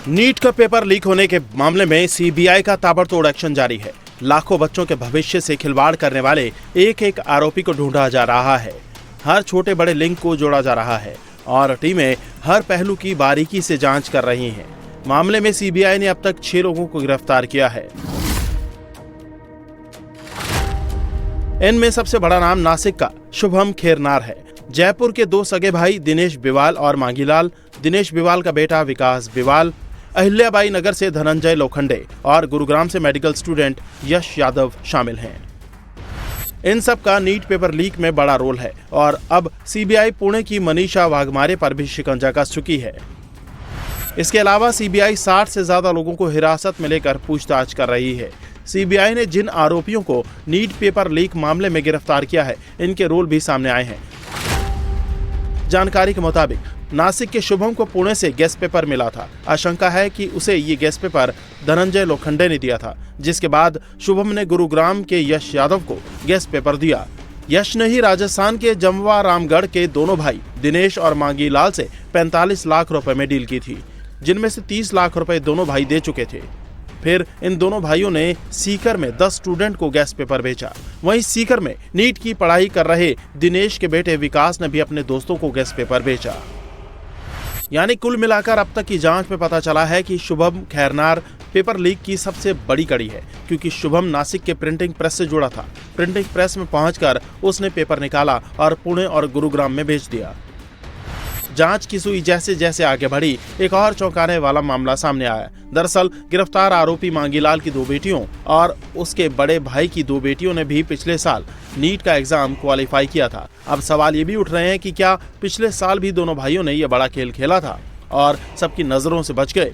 NEET का paper leak होने के मामले में सीबीआई का ताबड़तोड़ एक्शन जारी है। लाखों बच्चों के भविष्य से खिलवाड़ करने वाले एक एक आरोपी को ढूंढा जा रहा है। हर छोटे बड़े लिंक को जोड़ा जा रहा है और टीमें हर पहलू की बारीकी से जांच कर रही हैं। मामले में सीबीआई ने अब तक 6 लोगों को गिरफ्तार किया है। इनमें सबसे बड़ा नाम नासिक का शुभम खेरनार है। जयपुर के 2 सगे भाई दिनेश बिवाल और मांगीलाल, दिनेश बिवाल का बेटा विकास बिवाल, अहिल्याबाई नगर से धनंजय लोखंडे और गुरुग्राम से मेडिकल स्टूडेंट यश यादव शामिल हैं। इन सब का नीट पेपर लीक में बड़ा रोल है और अब सीबीआई पुणे की मनीषा वाघमारे पर भी शिकंजा कस चुकी है। इसके अलावा सीबीआई 60 से ज्यादा लोगों को हिरासत में लेकर पूछताछ कर रही है। सीबीआई ने जिन आरोपियों को नीट पेपर लीक मामले में गिरफ्तार किया है, इनके रोल भी सामने आए हैं। जानकारी के मुताबिक नासिक के शुभम को पुणे से गेस्ट पेपर मिला था। आशंका है कि उसे ये गेस्ट पेपर धनंजय लोखंडे ने दिया था, जिसके बाद शुभम ने गुरुग्राम के यश यादव को गेस्ट पेपर दिया। यश ने ही राजस्थान के जमवा रामगढ़ के दोनों भाई दिनेश और मांगीलाल से 45 लाख रुपए में डील की थी, जिनमें से 30 लाख रुपए दोनों भाई दे चुके थे। फिर इन दोनों भाइयों ने सीकर में 10 स्टूडेंट को गेस्ट पेपर भेजा। वहीं सीकर में नीट की पढ़ाई कर रहे दिनेश के बेटे विकास ने भी अपने दोस्तों को गेस्ट पेपर भेजा। यानी कुल मिलाकर अब तक की जांच में पता चला है कि शुभम खेरनार पेपर लीक की सबसे बड़ी कड़ी है, क्योंकि शुभम नासिक के प्रिंटिंग प्रेस से जुड़ा था। प्रिंटिंग प्रेस में पहुंचकर उसने पेपर निकाला और पुणे और गुरुग्राम में भेज दिया। जांच की सुई जैसे जैसे आगे बढ़ी, एक और चौंकाने वाला मामला सामने आया। दरअसल गिरफ्तार आरोपी मांगीलाल की 2 बेटियों और उसके बड़े भाई की 2 बेटियों ने भी पिछले साल नीट का एग्जाम क्वालिफाई किया था। अब सवाल ये भी उठ रहे हैं कि क्या पिछले साल भी दोनों भाइयों ने यह बड़ा खेल खेला था और सबकी नजरों से बच गए।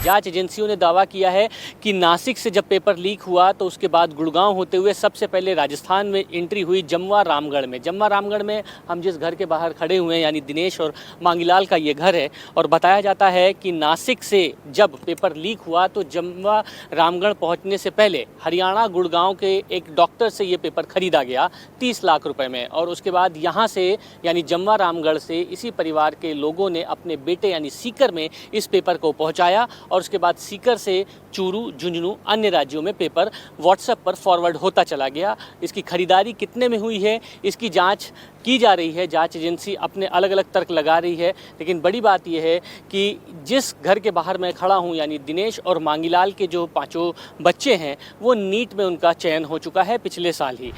जांच एजेंसियों ने दावा किया है कि नासिक से जब पेपर लीक हुआ तो उसके बाद गुड़गांव होते हुए सबसे पहले राजस्थान में एंट्री हुई जमवा रामगढ़ में। जमवा रामगढ़ में हम जिस घर के बाहर खड़े हुए हैं, यानी दिनेश और मांगीलाल का ये घर है, और बताया जाता है कि नासिक से जब पेपर लीक हुआ तो जमवा रामगढ़ पहुँचने से पहले हरियाणा गुड़गांव के एक डॉक्टर से ये पेपर खरीदा गया 30 लाख रुपये में, और उसके बाद यहाँ से यानी जमवा रामगढ़ से इसी परिवार के लोगों ने अपने बेटे यानी सीकर में इस पेपर को पहुँचाया और उसके बाद सीकर से चूरू, झुंझुनू, अन्य राज्यों में पेपर व्हाट्सएप पर फॉरवर्ड होता चला गया। इसकी खरीदारी कितने में हुई है, इसकी जांच की जा रही है। जांच एजेंसी अपने अलग अलग तर्क लगा रही है, लेकिन बड़ी बात यह है कि जिस घर के बाहर मैं खड़ा हूं, यानी दिनेश और मांगीलाल के जो 5 बच्चे हैं, वो नीट में उनका चयन हो चुका है पिछले साल ही।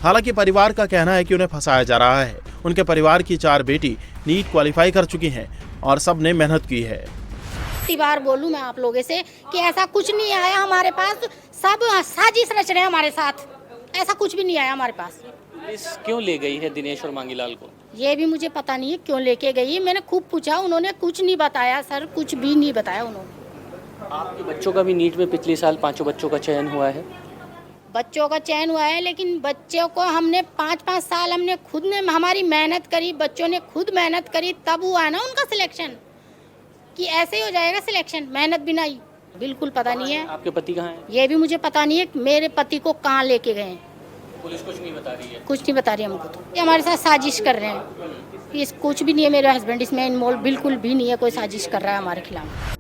हालांकि परिवार का कहना है कि उन्हें फंसाया जा रहा है। उनके परिवार की 4 बेटी नीट क्वालिफाई कर चुकी हैं और सब ने मेहनत की है। बार बोलूं मैं आप लोगों से कि ऐसा कुछ नहीं आया हमारे पास, सब साजिश रच रहे हैं हमारे साथ, ऐसा कुछ भी नहीं आया हमारे पास। पुलिस क्यों ले गई है दिनेश और मांगीलाल को, ये भी मुझे पता नहीं है क्यों लेके गई। मैंने खूब पूछा, उन्होंने कुछ नहीं बताया सर, कुछ भी नहीं बताया उन्होंने। आपके बच्चों का भी नीट में पिछले साल 5 बच्चों का चयन हुआ है। बच्चों का चयन हुआ है, लेकिन बच्चों को हमने 5-5 साल हमने खुद ने हमारी मेहनत करी, बच्चों ने खुद मेहनत करी, तब हुआ है ना उनका सिलेक्शन। कि ऐसे ही हो जाएगा सिलेक्शन, मेहनत भी नहीं, बिल्कुल पता नहीं है। आपके पति कहाँ हैं? ये भी मुझे पता नहीं है मेरे पति को कहाँ लेके गए हैं। पुलिस कुछ नहीं बता रही है? कुछ नहीं बता रही हमको, तो ये हमारे साथ साजिश कर रहे हैं। ये कुछ भी नहीं है, मेरे हस्बैंड इसमें इन्वॉल्व बिल्कुल भी नहीं है, कोई साजिश कर रहा है हमारे खिलाफ।